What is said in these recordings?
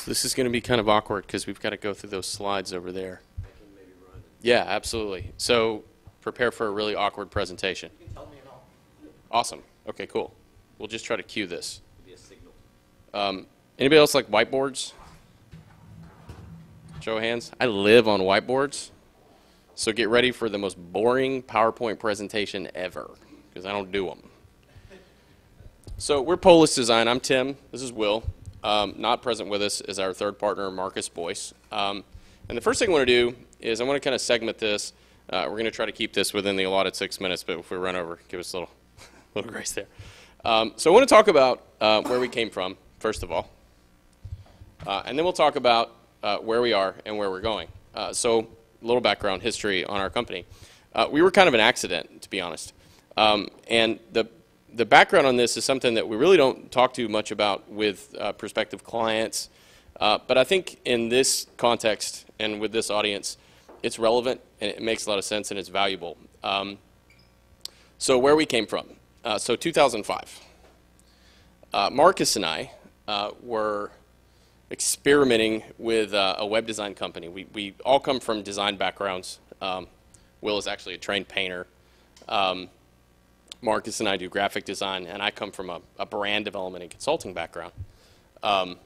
So this is going to be kind of awkward because we've got to go through those slides over there. Yeah, absolutely. So prepare for a really awkward presentation. You can tell me and all. Awesome. Okay, cool. We'll just try to cue this. Be a signal. Anybody else like whiteboards? Show of hands. I live on whiteboards. So get ready for the most boring PowerPoint presentation ever, because I don't do them. So we're Polis Design. I'm Tim. This is Will. Not present with us is our third partner, Marcus Boyce. And the first thing I want to do is I want to kind of segment this. We're going to try to keep this within the allotted 6 minutes, but if we run over, give us a little grace there. So I want to talk about where we came from, first of all. And then we'll talk about where we are and where we're going. So a little background history on our company. We were kind of an accident, to be honest. And the background on this is something that we really don't talk too much about with prospective clients. But I think in this context and with this audience, it's relevant and it makes a lot of sense and it's valuable. So where we came from. So 2005. Marcus and I were experimenting with a web design company. We all come from design backgrounds. Will is actually a trained painter. Marcus and I do graphic design, and I come from a brand development and consulting background. And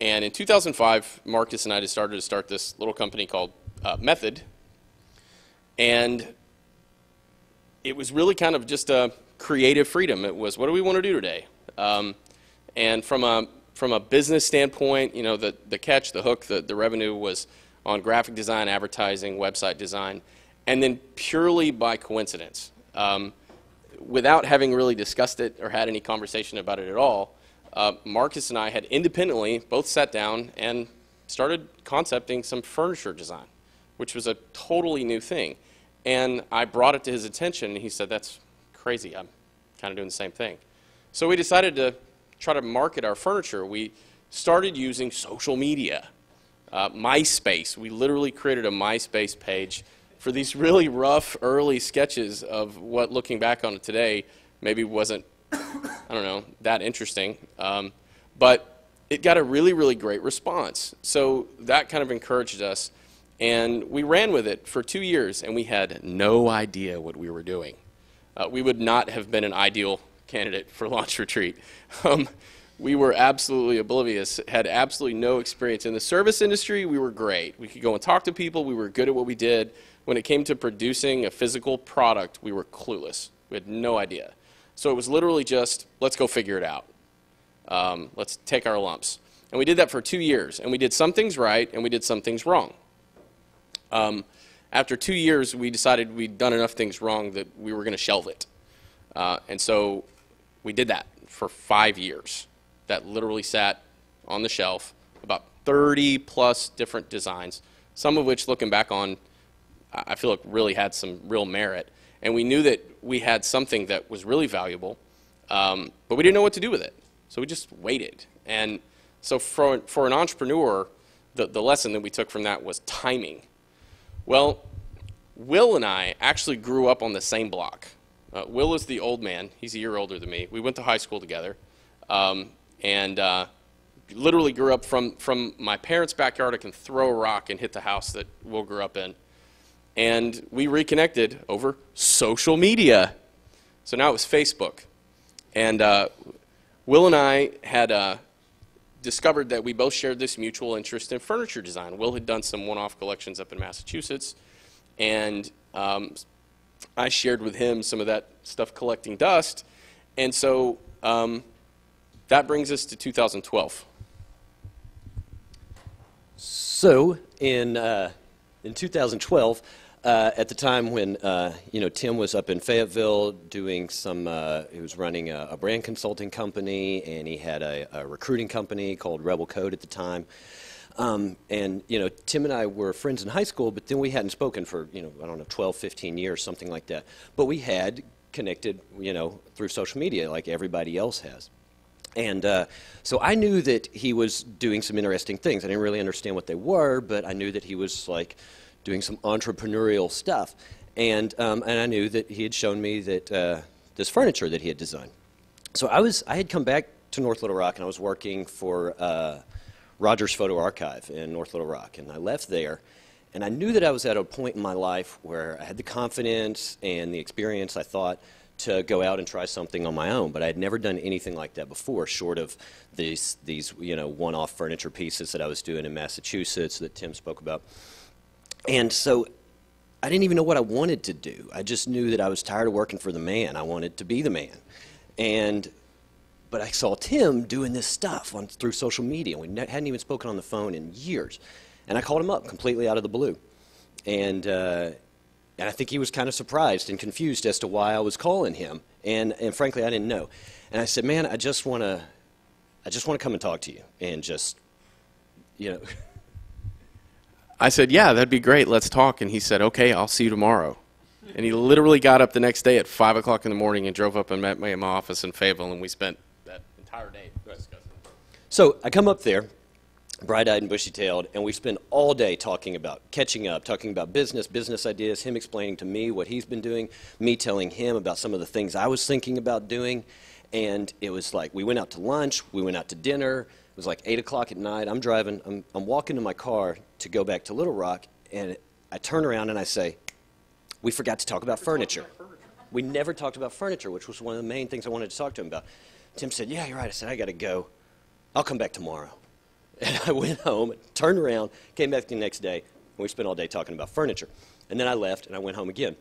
in 2005, Marcus and I decided to start this little company called Method. And it was really kind of just a creative freedom. It was, what do we want to do today? And from a business standpoint, you know, the catch, the hook, the revenue was on graphic design, advertising, website design, and then purely by coincidence, without having really discussed it or had any conversation about it at all, Marcus and I had independently both sat down and started concepting some furniture design, which was a totally new thing. And I brought it to his attention, and he said, that's crazy. I'm kind of doing the same thing. So we decided to try to market our furniture. We started using social media, MySpace. We literally created a MySpace page for these really rough early sketches of what, looking back on it today, maybe wasn't, I don't know, that interesting. But it got a really, really great response. So that kind of encouraged us. And we ran with it for 2 years, and we had no idea what we were doing. We would not have been an ideal candidate for Launch Retreat. We were absolutely oblivious, had absolutely no experience. In the service industry, we were great. We could go and talk to people. We were good at what we did. When it came to producing a physical product, we were clueless. We had no idea. So it was literally just, let's go figure it out. Let's take our lumps. And we did that for 2 years. And we did some things right, and we did some things wrong. After 2 years, we decided we'd done enough things wrong that we were going to shelve it. And so we did that for 5 years. That literally sat on the shelf, about 30-plus different designs, some of which, looking back on, I feel like really had some real merit. And we knew that we had something that was really valuable, but we didn't know what to do with it. So we just waited. And so for an entrepreneur, the lesson that we took from that was timing. Well, Will and I actually grew up on the same block. Will is the old man. He's a year older than me. We went to high school together, and literally grew up from my parents' backyard. I can throw a rock and hit the house that Will grew up in. And we reconnected over social media. So now it was Facebook. And Will and I had discovered that we both shared this mutual interest in furniture design. Will had done some one-off collections up in Massachusetts, and I shared with him some of that stuff collecting dust. And so that brings us to 2012. So in 2012, at the time when Tim was up in Fayetteville doing some, he was running a brand consulting company, and he had a recruiting company called Rebel Code at the time. And Tim and I were friends in high school, but then we hadn't spoken for I don't know, 12, 15 years, something like that. But we had connected through social media like everybody else has. And so I knew that he was doing some interesting things. I didn't really understand what they were, but I knew that he was like doing some entrepreneurial stuff. And I knew that he had shown me that this furniture that he had designed. So I had come back to North Little Rock, and I was working for Rogers Photo Archive in North Little Rock. And I left there, and I knew that I was at a point in my life where I had the confidence and the experience, I thought, to go out and try something on my own. But I had never done anything like that before, short of these one-off furniture pieces that I was doing in Massachusetts that Tim spoke about. And so I didn't even know what I wanted to do. I just knew that I was tired of working for the man. I wanted to be the man. But I saw Tim doing this stuff through social media. We hadn't even spoken on the phone in years. And I called him up completely out of the blue. And I think he was kind of surprised and confused as to why I was calling him. And frankly, I didn't know. And I said, man, I just want to come and talk to you and just, I said, yeah, that'd be great. Let's talk. And he said, okay, I'll see you tomorrow. And he literally got up the next day at 5 o'clock in the morning and drove up and met me in my office in Fayetteville, and we spent that entire day discussing it. So I come up there, bright-eyed and bushy-tailed, and we spend all day talking about catching up, talking about business ideas, him explaining to me what he's been doing, me telling him about some of the things I was thinking about doing. And it was like we went out to lunch, we went out to dinner. It was like 8 o'clock at night. I'm driving, I'm walking to my car to go back to Little Rock, and I turn around and I say, we forgot to talk about furniture. We never talked about furniture, which was one of the main things I wanted to talk to him about. Tim said, yeah, you're right. I said, I got to go. I'll come back tomorrow. And I went home, turned around, came back the next day, and we spent all day talking about furniture. And then I left, and I went home again.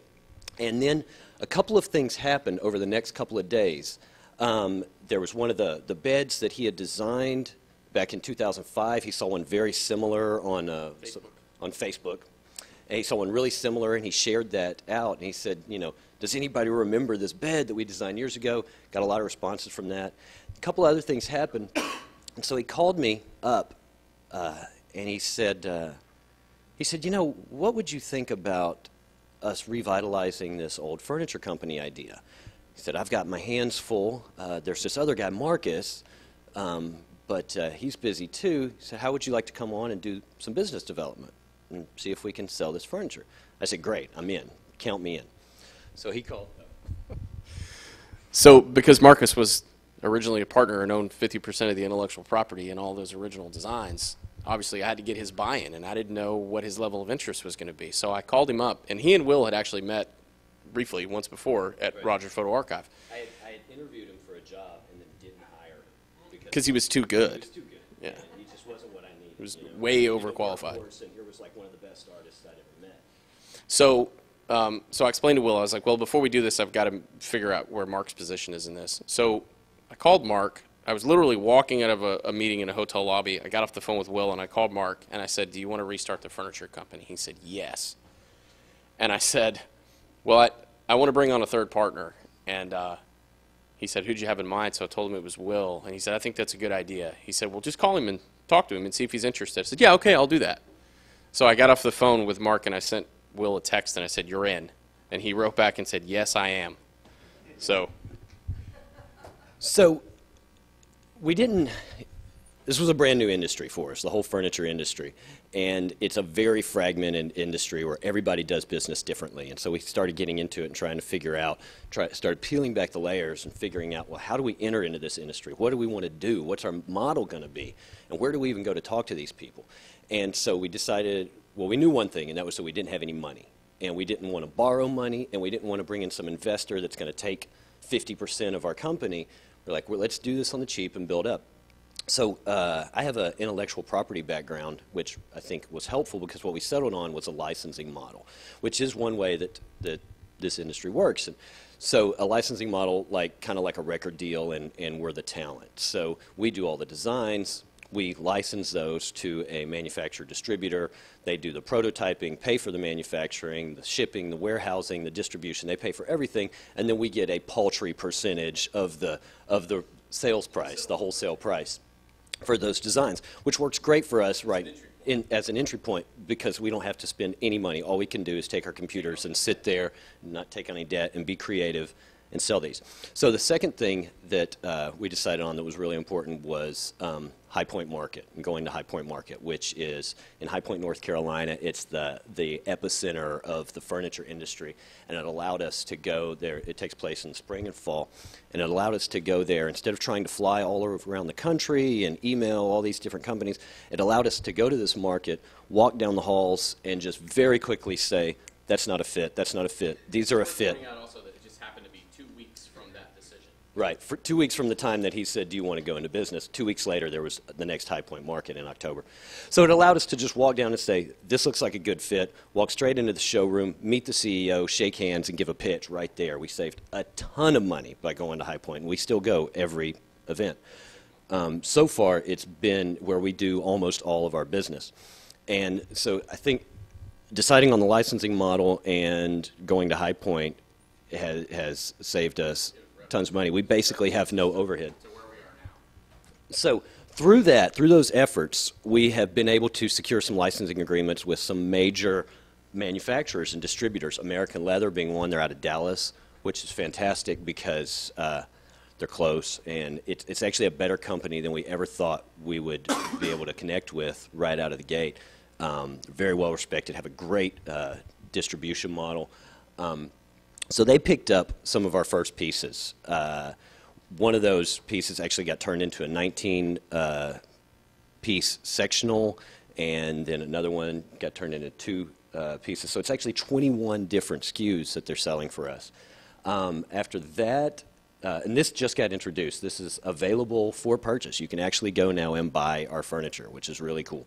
And then a couple of things happened over the next couple of days. There was one of the beds that he had designed back in 2005. He saw one very similar on Facebook. And he saw one really similar, and he shared that out. And he said, does anybody remember this bed that we designed years ago? Got a lot of responses from that. A couple other things happened. And so he called me up, and he said, what would you think about us revitalizing this old furniture company idea? He said, I've got my hands full. There's this other guy, Marcus, but he's busy too. He said, how would you like to come on and do some business development and see if we can sell this furniture? I said, great, I'm in. Count me in. So he called. So because Marcus was originally a partner and owned 50% of the intellectual property in all those original designs, obviously I had to get his buy-in, and I didn't know what his level of interest was going to be. So I called him up, and he and Will had actually met briefly once before at Rogers Photo Archive. I had interviewed him for a job and then didn't hire him. Because he was too good. He was too good. Yeah. He just wasn't what I needed. He was way overqualified. And here was like one of the best artists I'd ever met. So I explained to Will, I was like, well, before we do this, I've got to figure out where Mark's position is in this. So I called Mark. I was literally walking out of a meeting in a hotel lobby. I got off the phone with Will, and I called Mark, and I said, do you want to restart the furniture company? He said, yes. And I said, well, I want to bring on a third partner. And he said, who'd you have in mind? So I told him it was Will. And he said, I think that's a good idea. He said, well, just call him and talk to him and see if he's interested. I said, yeah, okay, I'll do that. So I got off the phone with Mark, and I sent Will a text, and I said, you're in. And he wrote back and said, yes, I am. So we didn't, this was a brand new industry for us, the whole furniture industry. And it's a very fragmented industry where everybody does business differently. And so we started getting into it and trying to figure out, started peeling back the layers and figuring out, well, how do we enter into this industry? What do we want to do? What's our model going to be? And where do we even go to talk to these people? And so we decided, well, we knew one thing, and that was that we didn't have any money. And we didn't want to borrow money, and we didn't want to bring in some investor that's going to take 50% of our company. We're like, well, let's do this on the cheap and build up. So I have an intellectual property background, which I think was helpful because what we settled on was a licensing model, which is one way that this industry works. And so a licensing model, kind of like a record deal, and we're the talent. So we do all the designs. We license those to a manufacturer distributor. They do the prototyping, pay for the manufacturing, the shipping, the warehousing, the distribution. They pay for everything, and then we get a paltry percentage of the sales price, the wholesale price for those designs, which works great for us as an entry point because we don't have to spend any money. All we can do is take our computers and sit there, not take any debt, and be creative and sell these. So the second thing that we decided on that was really important was High Point Market, and going to High Point Market, which is in High Point, North Carolina. It's the epicenter of the furniture industry, and it allowed us to go there. It takes place in the spring and fall, and it allowed us to go there instead of trying to fly all around the country and email all these different companies. It allowed us to go to this market, walk down the halls, and just very quickly say, that's not a fit, that's not a fit, these are a fit. Pointing out also that it just happened to be 2 weeks from that decision. Right. For 2 weeks from the time that he said, do you want to go into business, 2 weeks later there was the next High Point Market in October. So it allowed us to just walk down and say, this looks like a good fit, walk straight into the showroom, meet the CEO, shake hands, and give a pitch right there. We saved a ton of money by going to High Point, and we still go every event. So far, it's been where we do almost all of our business. And so I think deciding on the licensing model and going to High Point has saved us tons of money. We basically have no overhead. To where we are now. So through those efforts, we have been able to secure some licensing agreements with some major manufacturers and distributors. American Leather being one. They're out of Dallas, which is fantastic because they're close, and it's actually a better company than we ever thought we would be able to connect with right out of the gate. Very well respected, have a great distribution model. So they picked up some of our first pieces. One of those pieces actually got turned into a 19-piece sectional, and then another one got turned into 2 pieces. So it's actually 21 different SKUs that they're selling for us. After that, and this just got introduced. This is available for purchase. You can actually go now and buy our furniture, which is really cool.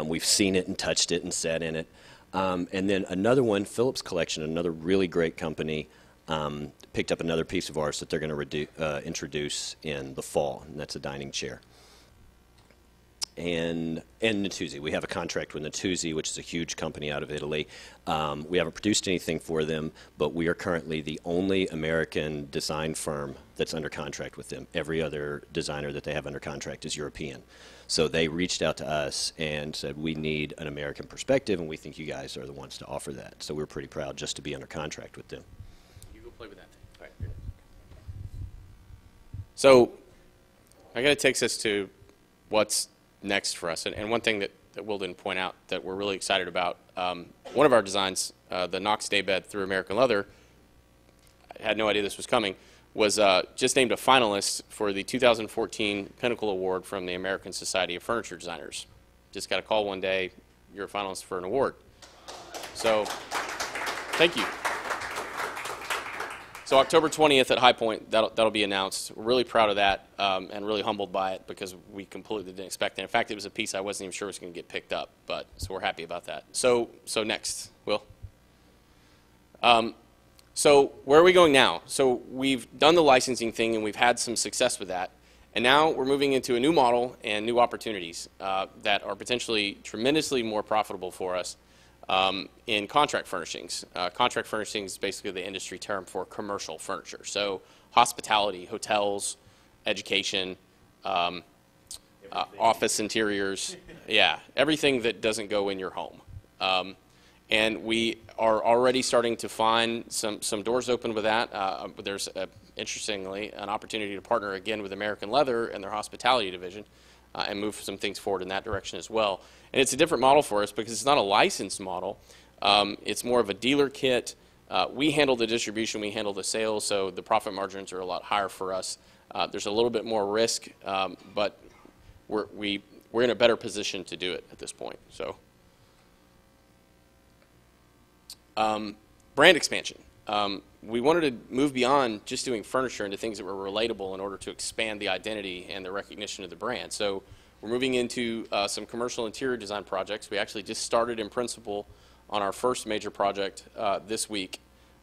We've seen it and touched it and sat in it. And then another one, Phillips Collection, another really great company, picked up another piece of ours that they're going to introduce in the fall, and that's a dining chair. And Natuzzi. We have a contract with Natuzzi, which is a huge company out of Italy. We haven't produced anything for them, but we are currently the only American design firm that's under contract with them. Every other designer that they have under contract is European. So they reached out to us and said, we need an American perspective, and we think you guys are the ones to offer that. So we're pretty proud just to be under contract with them. You go play with that thing. All right. So I got to take us to what's next for us. And one thing that Will didn't point out that we're really excited about, one of our designs, the Knox Daybed through American Leather, I had no idea this was coming, was just named a finalist for the 2014 Pinnacle Award from the American Society of Furniture Designers. Just got a call one day, you're a finalist for an award. So thank you. So October 20th at High Point, that'll be announced. We're really proud of that and really humbled by it because we completely didn't expect it. In fact, it was a piece I wasn't even sure was going to get picked up, but so we're happy about that. So next, Will. So where are we going now? So we've done the licensing thing and we've had some success with that. And now we're moving into a new model and new opportunities that are potentially tremendously more profitable for us. In contract furnishings. Contract furnishings is basically the industry term for commercial furniture. So hospitality, hotels, education, office interiors, yeah, everything that doesn't go in your home. And we are already starting to find some doors open with that. There's, interestingly, an opportunity to partner again with American Leather and their hospitality division and move some things forward in that direction as well. And it's a different model for us because it's not a licensed model. It's more of a dealer kit. We handle the distribution, we handle the sales, so the profit margins are a lot higher for us. There's a little bit more risk, but we're in a better position to do it at this point. So, brand expansion. We wanted to move beyond just doing furniture into things that were relatable in order to expand the identity and the recognition of the brand. So we're moving into some commercial interior design projects. We actually just started in principle on our first major project this week.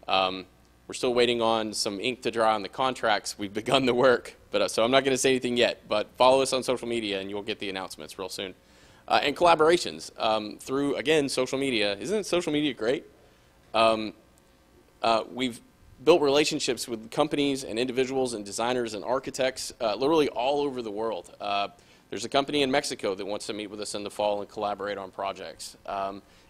We're still waiting on some ink to dry on the contracts. We've begun the work, but so I'm not going to say anything yet, but follow us on social media and you'll get the announcements real soon. And collaborations through, again, social media. Isn't social media great? We've built relationships with companies and individuals and designers and architects literally all over the world. There's a company in Mexico that wants to meet with us in the fall and collaborate on projects.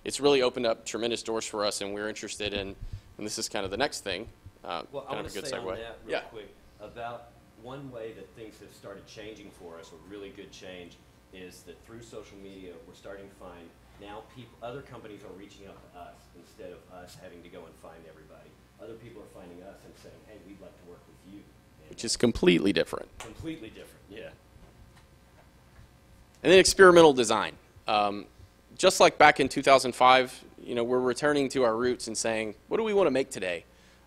It's really opened up tremendous doors for us, and we're interested in, and this is kind of the next thing, Well, I kind want of a to good say on segue. that real Yeah. quick about one way that things have started changing for us, a really good change, is that through social media, we're starting to find now other companies are reaching out to us instead of us having to go and find everybody. Other people are finding us and saying, hey, we'd like to work with you. And Which is completely different. completely different, yeah. And then experimental design. Just like back in 2005, we're returning to our roots and saying, what do we want to make today?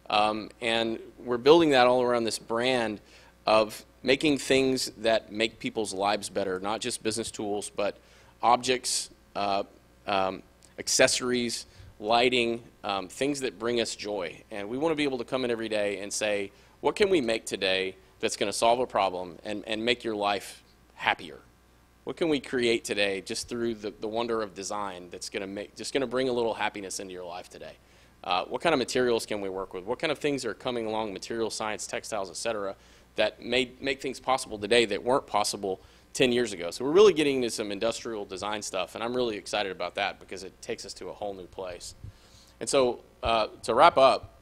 And we're building that all around this brand of making things that make people's lives better, not just business tools, but objects, accessories, lighting, things that bring us joy. And we want to be able to come in every day and say, what can we make today that's going to solve a problem and make your life happier? What can we create today just through the wonder of design that's going to bring a little happiness into your life today? What kind of materials can we work with? What kind of things are coming along, material science, textiles, et cetera, that make things possible today that weren't possible 10 years ago? So we're really getting into some industrial design stuff, and I'm really excited about that because it takes us to a whole new place. And so to wrap up,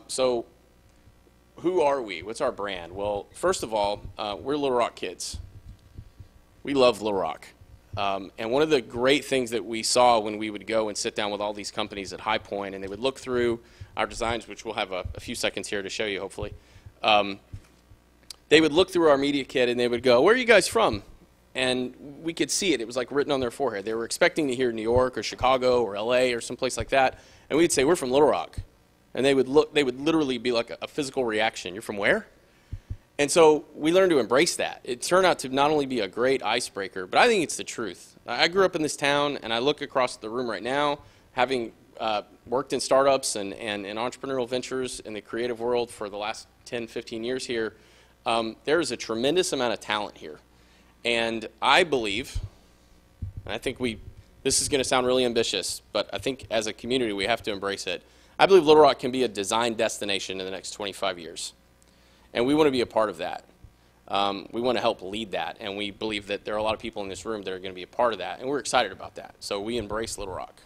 so who are we? What's our brand? Well, first of all, we're Little Rock kids. We love Little Rock. And one of the great things that we saw when we would go and sit down with all these companies at High Point, and they would look through our designs, which we'll have a few seconds here to show you, hopefully. They would look through our media kit, and they would go, where are you guys from? And we could see it. It was like written on their forehead. They were expecting to hear New York or Chicago or L.A. or someplace like that. And we'd say, we're from Little Rock. And they would literally be like a physical reaction. You're from where? And so we learned to embrace that. It turned out to not only be a great icebreaker, but I think it's the truth. I grew up in this town, and I look across the room right now, having worked in startups and entrepreneurial ventures in the creative world for the last 10, 15 years here. There is a tremendous amount of talent here. And I believe, and I think this is going to sound really ambitious, but I think as a community we have to embrace it. I believe Little Rock can be a design destination in the next 25 years. And we want to be a part of that. We want to help lead that. And we believe that there are a lot of people in this room that are going to be a part of that. And we're excited about that. So we embrace Little Rock.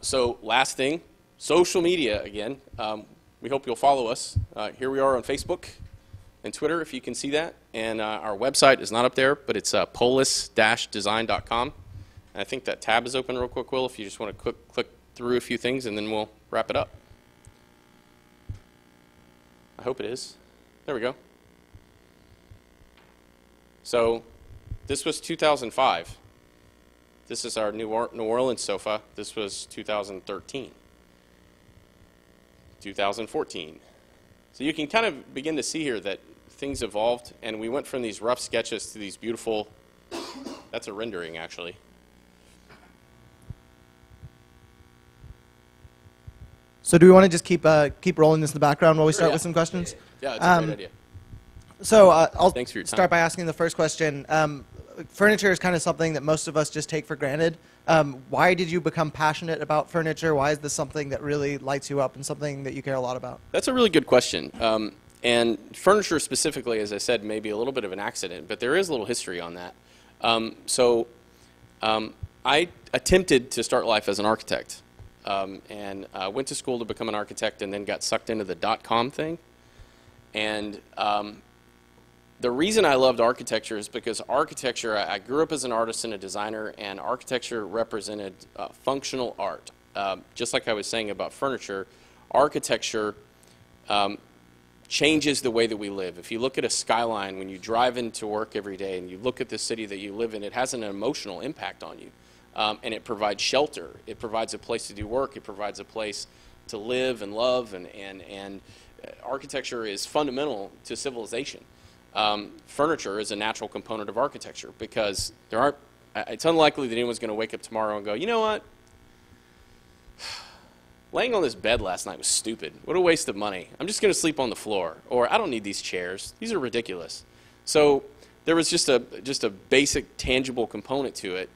So last thing, social media again. We hope you'll follow us. Here we are on Facebook and Twitter, if you can see that. And our website is not up there, but it's polis-design.com. And I think that tab is open real quick, Will, if you just want to click through a few things, and then we'll wrap it up. I hope it is. There we go. So this was 2005. This is our New Orleans sofa. This was 2013. 2014. So you can kind of begin to see here that things evolved, and we went from these rough sketches to these beautiful, that's a rendering actually. So do we want to just keep rolling this in the background while we start Yeah. with some questions? Yeah, that's a great idea. So I'll Thanks for your time. start by asking the first question. Furniture is kind of something that most of us just take for granted. Why did you become passionate about furniture? Why is this something that really lights you up and something that you care a lot about? That's a really good question. And furniture specifically, as I said, may be a little bit of an accident, but there is a little history on that. I attempted to start life as an architect. And went to school to become an architect and then got sucked into the .com thing. And the reason I loved architecture is because architecture, I grew up as an artist and a designer, and architecture represented functional art. Just like I was saying about furniture, architecture changes the way that we live. If you look at a skyline, when you drive into work every day and you look at the city that you live in, it has an emotional impact on you. And it provides shelter. It provides a place to do work. It provides a place to live and love. And architecture is fundamental to civilization. Furniture is a natural component of architecture because it's unlikely that anyone's going to wake up tomorrow and go, you know what? Laying on this bed last night was stupid. What a waste of money. I'm just going to sleep on the floor. Or I don't need these chairs. These are ridiculous. So there was just a basic, tangible component to it.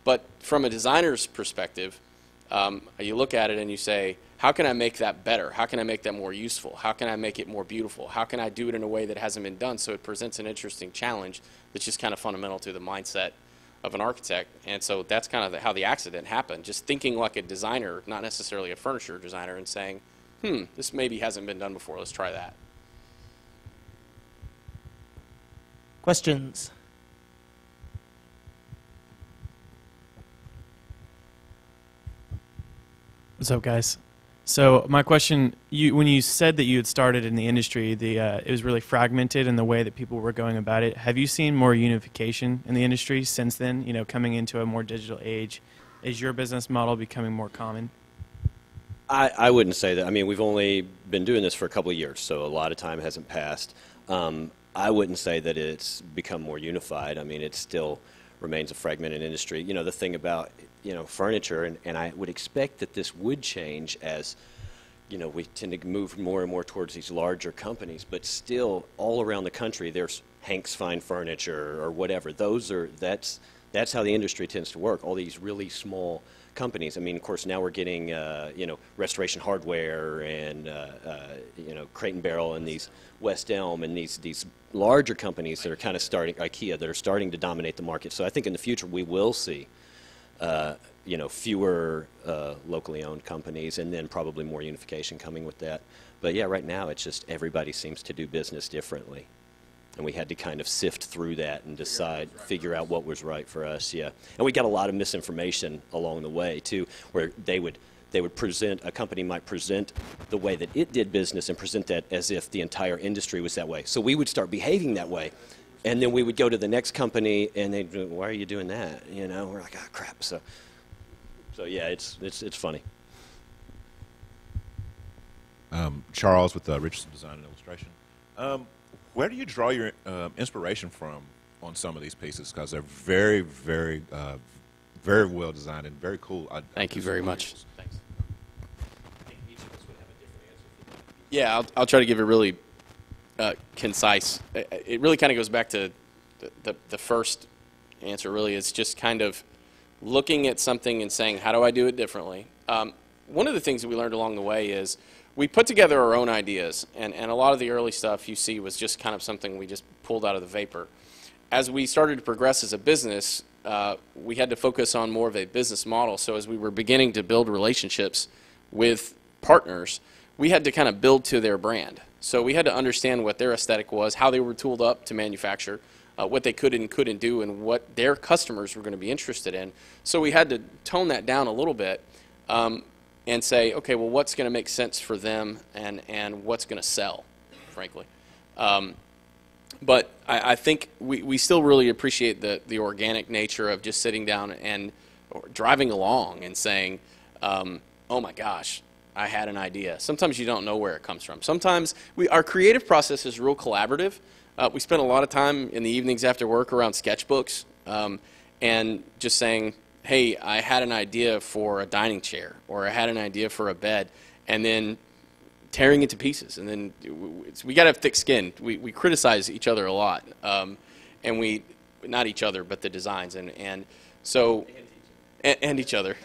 But from a designer's perspective, you look at it and you say, how can I make that better? How can I make that more useful? How can I make it more beautiful? How can I do it in a way that hasn't been done so it presents an interesting challenge that's just kind of fundamental to the mindset of an architect. And so that's kind of how the accident happened, just thinking like a designer, not necessarily a furniture designer, and saying, this maybe hasn't been done before, let's try that. Questions? What's up, guys? So my question, when you said that you had started in the industry, it was really fragmented in the way that people were going about it. Have you seen more unification in the industry since then, coming into a more digital age? Is your business model becoming more common? I wouldn't say that. I mean, we've only been doing this for a couple of years, so a lot of time hasn't passed. I wouldn't say that it's become more unified. I mean, it still remains a fragmented industry. The thing about, furniture, and I would expect that this would change as, we tend to move more and more towards these larger companies, but still all around the country there's Hank's Fine Furniture or whatever. That's how the industry tends to work, all these really small companies. I mean, of course, now we're getting, Restoration Hardware and, Crate and Barrel and these West Elm and these larger companies that are kind of starting, IKEA, that are starting to dominate the market. So I think in the future we will see, fewer locally owned companies, and then probably more unification coming with that. But yeah, right now it's just everybody seems to do business differently. And we had to kind of sift through that and figure out what was right for us, yeah. And we got a lot of misinformation along the way, too, where they would present, a company might present the way that it did business and present that as if the entire industry was that way. So we would start behaving that way. And then we would go to the next company, and they'd go, why are you doing that? We're like, oh, crap. So yeah, it's funny. Charles with Richardson Design and Illustration. Where do you draw your inspiration from on some of these pieces? Because they're very, very, very well designed and very cool. Thank you very much. Thanks. I think each of us would have a different answer for that. Yeah, I'll try to give it really concise. It really kind of goes back to the first answer, really. It's just kind of looking at something and saying, how do I do it differently? One of the things that we learned along the way is we put together our own ideas, and a lot of the early stuff you see was just kind of something we just pulled out of the vapor. As we started to progress as a business, we had to focus on more of a business model. So as we were beginning to build relationships with partners, we had to kind of build to their brand. So we had to understand what their aesthetic was, how they were tooled up to manufacture, what they could and couldn't do, and what their customers were going to be interested in. So we had to tone that down a little bit and say, okay, well, what's going to make sense for them and what's going to sell, frankly. But I think we still really appreciate the organic nature of just sitting down and driving along and saying, oh my gosh, I had an idea. Sometimes you don't know where it comes from. Sometimes our creative process is real collaborative. We spend a lot of time in the evenings after work around sketchbooks and just saying, hey, I had an idea for a dining chair, or I had an idea for a bed, and then tearing it to pieces. And then we got to have thick skin. We criticize each other a lot, and we, not each other, but the designs, and so and each other.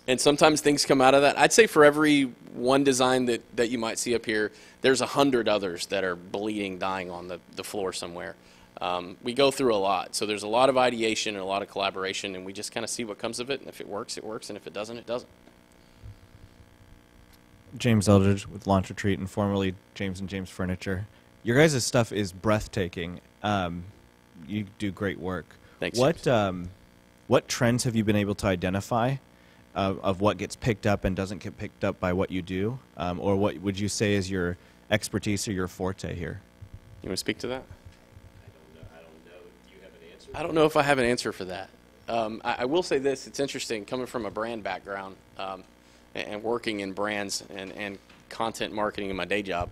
And sometimes things come out of that. I'd say for every one design that you might see up here, there's 100 others that are bleeding, dying on the floor somewhere. We go through a lot. So there's a lot of ideation and a lot of collaboration, and we just kind of see what comes of it. And if it works, it works. And if it doesn't, it doesn't. James Eldridge with Launch Retreat, and formerly James & James Furniture. Your guys' stuff is breathtaking. You do great work. Thanks. What trends have you been able to identify of what gets picked up and doesn't get picked up by what you do? Or what would you say is your expertise or your forte here? You want to speak to that? I don't know. Do you have an answer? I don't know if I have an answer for that. I will say this. It's interesting coming from a brand background and working in brands and content marketing in my day job.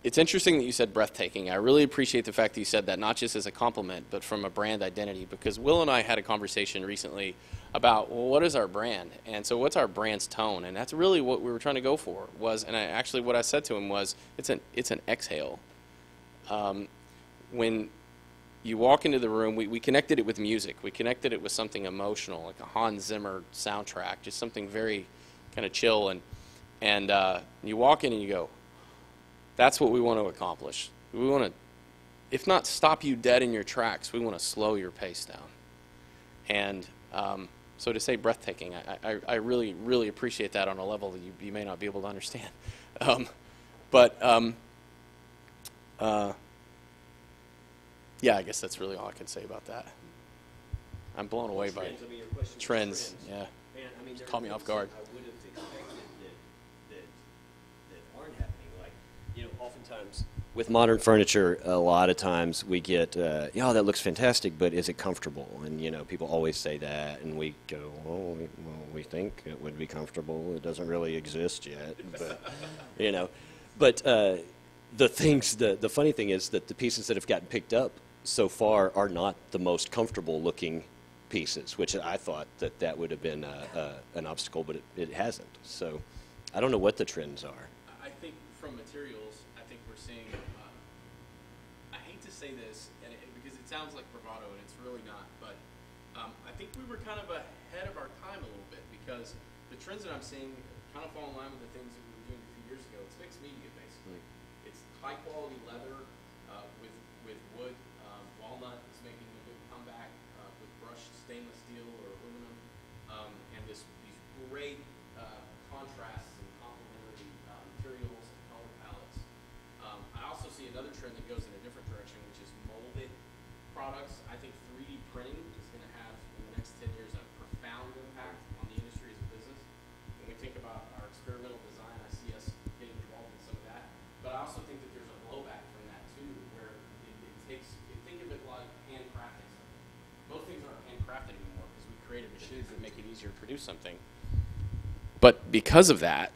It's interesting that you said breathtaking. I really appreciate the fact that you said that, not just as a compliment, but from a brand identity, because Will and I had a conversation recently about, well, what is our brand? And so what's our brand's tone? And that's really what we were trying to go for was, and actually what I said to him was, it's an exhale. When you walk into the room, we connected it with music. We connected it with something emotional, like a Hans Zimmer soundtrack, just something very kind of chill. And you walk in and you go, that's what we want to accomplish. We want to if not stop you dead in your tracks, we want to slow your pace down. And so to say breathtaking, I really, really appreciate that on a level that you may not be able to understand. Yeah, I guess that's really all I can say about that. I'm blown away by trends. Yeah. Just caught me off guard. I would have expected that aren't happening. Like, oftentimes with modern furniture, a lot of times we get, yeah, that looks fantastic, but is it comfortable? And people always say that, and we go, well, we think it would be comfortable. It doesn't really exist yet, but But the funny thing is that the pieces that have gotten picked up so far are not the most comfortable looking pieces, which I thought that would have been an obstacle, but it hasn't. So I don't know what the trends are. I think from materials, I think we're seeing, I hate to say this because it sounds like bravado, and it's really not, but I think we were kind of ahead of our time a little bit, because the trends that I'm seeing kind of fall in line with the things that we were doing a few years ago. It's mixed media, basically. It's high quality leather with wood. Walnut is making a good comeback with brushed stainless steel or aluminum, and these great contrasts and complementary materials and color palettes. I also see another trend that goes in a different direction, which is molded products. I think 3D printing is going to have, in the next 10 years, a profound impact on the industry as a business. When we think about our experimental design, I see us getting involved in some of that. But I also think that there's a blowback from that, too, where think of it like handcrafting something. Most things aren't handcrafted anymore because we created machines that make it easier to produce something. But because of that,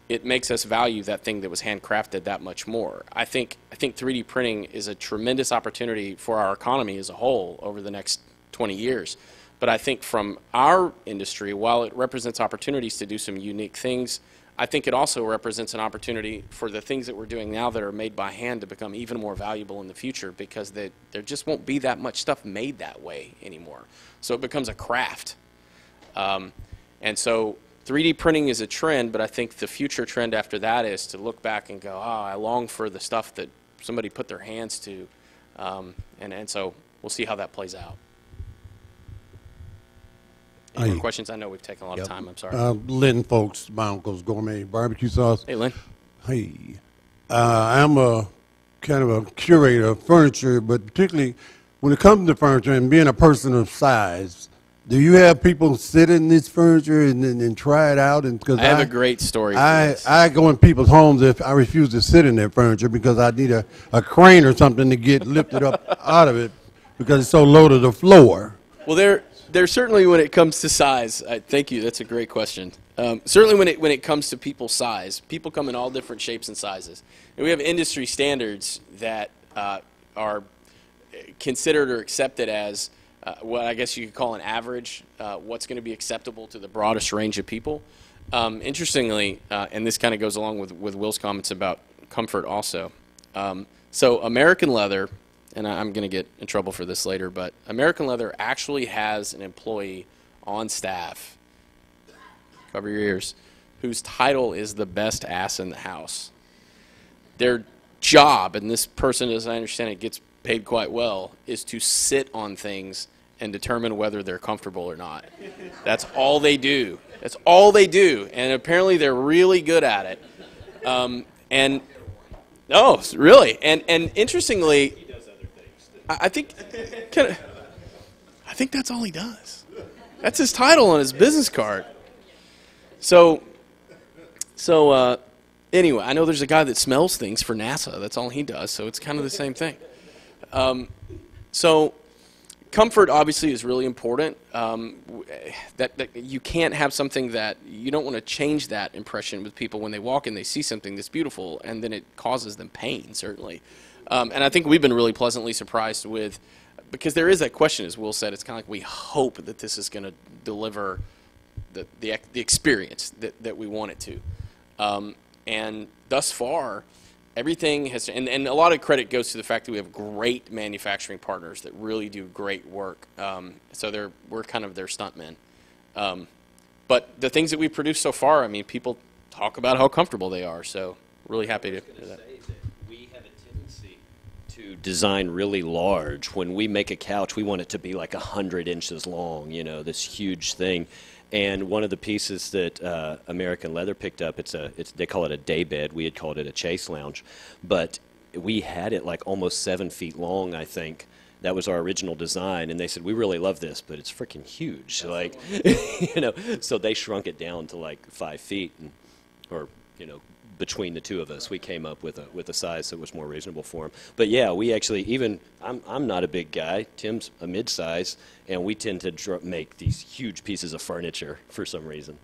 it makes us value that thing that was handcrafted that much more. I think 3D printing is a tremendous opportunity for our economy as a whole over the next 20 years. But I think from our industry, while it represents opportunities to do some unique things, I think it also represents an opportunity for the things that we're doing now that are made by hand to become even more valuable in the future, because there just won't be that much stuff made that way anymore. So it becomes a craft. And so 3D printing is a trend, but I think the future trend after that is to look back and go, I long for the stuff that somebody put their hands to. And so we'll see how that plays out. Any more questions? I know we've taken a lot of time. I'm sorry. Lynn Folks, my uncle's Gourmet Barbecue Sauce. Hey, Lynn. Hey. I'm a kind of a curator of furniture, but particularly when it comes to furniture and being a person of size, do you have people sit in this furniture and try it out? And because I have a great story for this. I go in people's homes if I refuse to sit in their furniture because I need a crane or something to get lifted up out of it because it's so low to the floor. Well, there's certainly, when it comes to size, thank you, that's a great question. Certainly when it comes to people's size, people come in all different shapes and sizes. And we have industry standards that are considered or accepted as what I guess you could call an average, what's going to be acceptable to the broadest range of people. Interestingly, and this kind of goes along with Will's comments about comfort also. So American Leather, and I'm going to get in trouble for this later, but American Leather actually has an employee on staff, cover your ears, whose title is the best ass in the house. Their job, and this person, as I understand it, gets paid quite well, is to sit on things and determine whether they're comfortable or not. That's all they do. That's all they do, and apparently they're really good at it. And no, really, and interestingly, I think that's all he does. That's his title on his business card. So anyway, I know there's a guy that smells things for NASA. That's all he does. So it's kind of the same thing. So comfort obviously is really important. That you can't have something that you don't want to change that impression with people when they walk in. They see something that's beautiful, and then it causes them pain, certainly. And I think we've been really pleasantly surprised with, because there is that question, as Will said, it's kind of like we hope that this is going to deliver the experience that we want it to. And thus far, everything has, and a lot of credit goes to the fact that we have great manufacturing partners that really do great work. So we're kind of their stuntmen. But the things that we've produced so far, I mean, people talk about how comfortable they are. So really happy to hear that. We have a tendency to design really large. When we make a couch, we want it to be like 100 inches long, you know, this huge thing. And one of the pieces that American Leather picked up, they call it a day bed. We had called it a chase lounge. But we had it like almost 7 feet long, I think. That was our original design. And they said, we really love this, but it's freaking huge. Like, you know, so they shrunk it down to like 5 feet, or, you know, between the two of us, we came up with a size that was more reasonable for him. But yeah, we actually, I'm not a big guy. Tim's a mid-size, and we tend to make these huge pieces of furniture for some reason.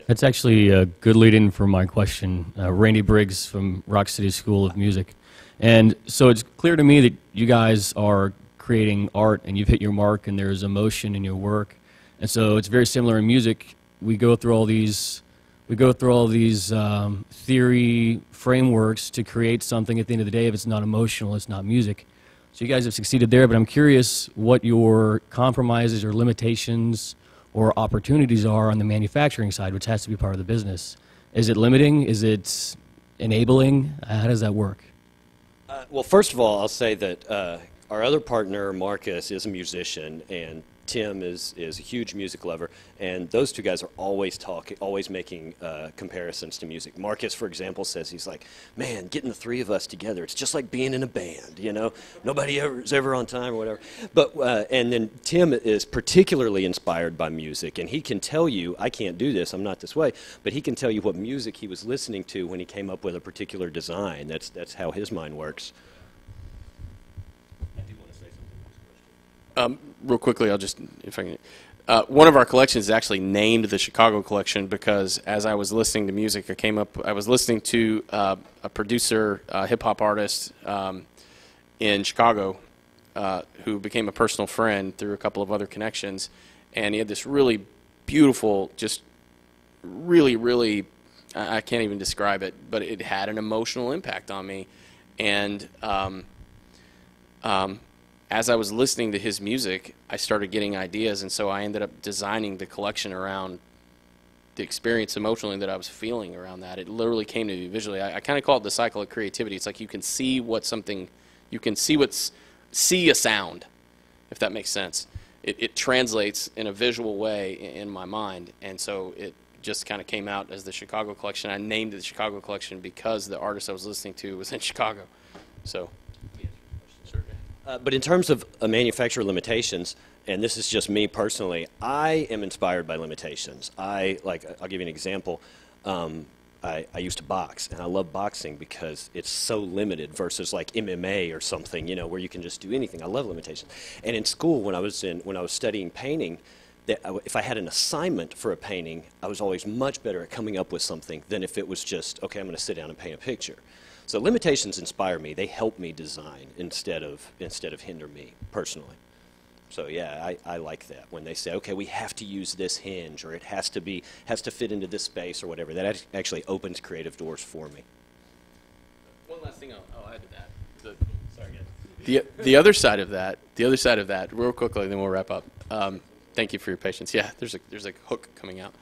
That's actually a good lead-in for my question. Randy Briggs from Rock City School of Music. And so it's clear to me that you guys are creating art, and you've hit your mark, and there's emotion in your work. And so it's very similar in music. We go through all these theory frameworks to create something. At the end of the day, if it's not emotional, it's not music. So you guys have succeeded there, but I'm curious what your compromises or limitations or opportunities are on the manufacturing side, which has to be part of the business. Is it limiting? Is it enabling? How does that work? Well, first of all, I'll say that our other partner, Marcus, is a musician, and Tim is a huge music lover, and those two guys are always making comparisons to music. Marcus, for example, says, he's like, man, getting the three of us together, it's just like being in a band, you know? Nobody is ever on time or whatever. But, and then Tim is particularly inspired by music, and he can tell you, I can't do this, I'm not this way, but he can tell you what music he was listening to when he came up with a particular design. That's how his mind works. Real quickly, I'll just, if I can. One of our collections is actually named the Chicago Collection because as I was listening to music, I was listening to a producer, hip hop artist in Chicago who became a personal friend through a couple of other connections. And he had this really beautiful, just really, really, I can't even describe it, but it had an emotional impact on me. And as I was listening to his music, I started getting ideas, and so I ended up designing the collection around the experience emotionally that I was feeling around that. It literally came to me visually. I kind of call it the cycle of creativity. It's like you can see see a sound, if that makes sense. It translates in a visual way in my mind, and so it just kind of came out as the Chicago Collection. I named it the Chicago Collection because the artist I was listening to was in Chicago. So. But in terms of manufacturer limitations, and this is just me personally, I am inspired by limitations. I'll give you an example. I used to box, and I love boxing because it's so limited versus like MMA or something, you know, where you can just do anything. I love limitations. And in school, when I was studying painting, if I had an assignment for a painting, I was always much better at coming up with something than if it was just, okay, I'm going to sit down and paint a picture. So limitations inspire me. They help me design instead of hinder me personally. So yeah, I like that when they say, okay, we have to use this hinge, or it has to fit into this space or whatever. That actually opens creative doors for me. One last thing I'll add to that. The other side of that, real quickly, then we'll wrap up. Thank you for your patience. Yeah, there's a hook coming out.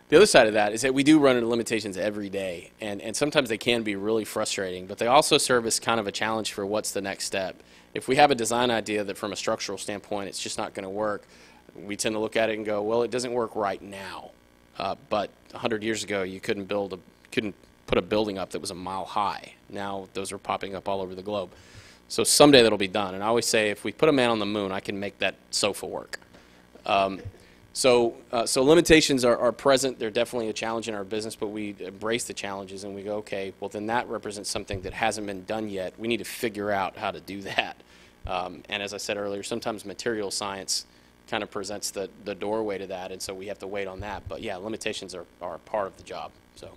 The other side of that is that we do run into limitations every day, and sometimes they can be really frustrating, but they also serve as kind of a challenge for what's the next step. If we have a design idea that from a structural standpoint it's just not going to work, we tend to look at it and go, well, it doesn't work right now. But 100 years ago, you couldn't put a building up that was a mile high. Now those are popping up all over the globe. So someday that'll be done. And I always say, if we put a man on the moon, I can make that sofa work. So limitations are present. They're definitely a challenge in our business, but we embrace the challenges and we go, okay, well then that represents something that hasn't been done yet. We need to figure out how to do that. And as I said earlier, sometimes material science kind of presents the doorway to that, and so we have to wait on that. But yeah, limitations are a part of the job. So.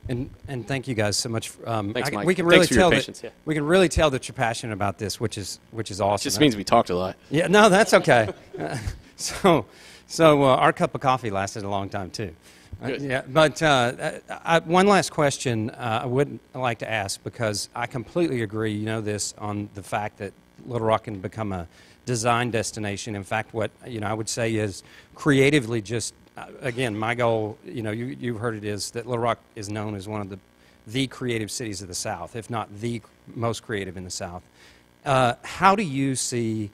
And thank you guys so much. Thanks, Mike. We can really Thanks for your tell patience, yeah. we can really tell that you're passionate about this, which is awesome. It just means we talked a lot. Yeah, no, that's okay. So our cup of coffee lasted a long time too. Yeah, but one last question I would like to ask, because I completely agree. You know this on the fact that Little Rock can become a design destination. In fact, what I would say is creatively, just again, my goal. You've heard it is that Little Rock is known as one of the the creative cities of the South, if not the most creative in the South. How do you see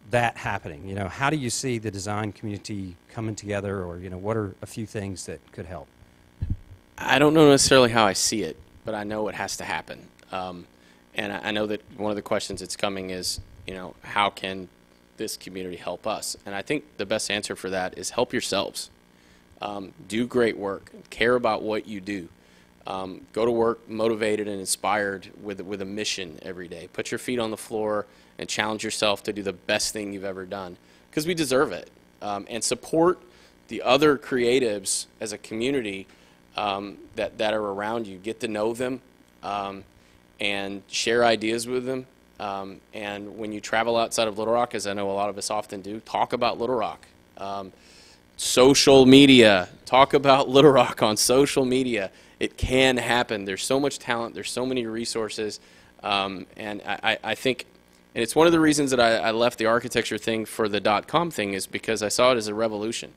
that happening? You know, how do you see the design community coming together, or, you know, what are a few things that could help? I don't know necessarily how I see it, but I know it has to happen. And I know that one of the questions that's coming is, you know, how can this community help us? And I think the best answer for that is help yourselves. Do great work. Care about what you do. Go to work motivated and inspired with a mission every day. Put your feet on the floor and challenge yourself to do the best thing you've ever done, because we deserve it. And support the other creatives as a community that are around you. Get to know them and share ideas with them. And when you travel outside of Little Rock, as I know a lot of us often do, talk about Little Rock. Social media, talk about Little Rock on social media. It can happen. There's so much talent. There's so many resources. And I think, and it's one of the reasons that I left the architecture thing for the .com thing, is because I saw it as a revolution.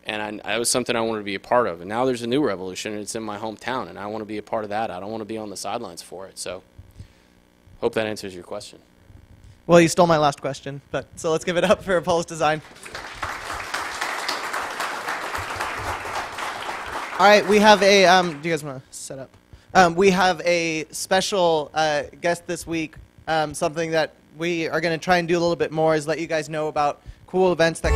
And that was something I wanted to be a part of. And now there's a new revolution, and it's in my hometown, and I want to be a part of that. I don't want to be on the sidelines for it. So hope that answers your question. Well, you stole my last question, but so let's give it up for Polis Design. All right, we have a, do you guys want to set up? We have a special guest this week. Something that we are going to try and do a little bit more is let you guys know about cool events that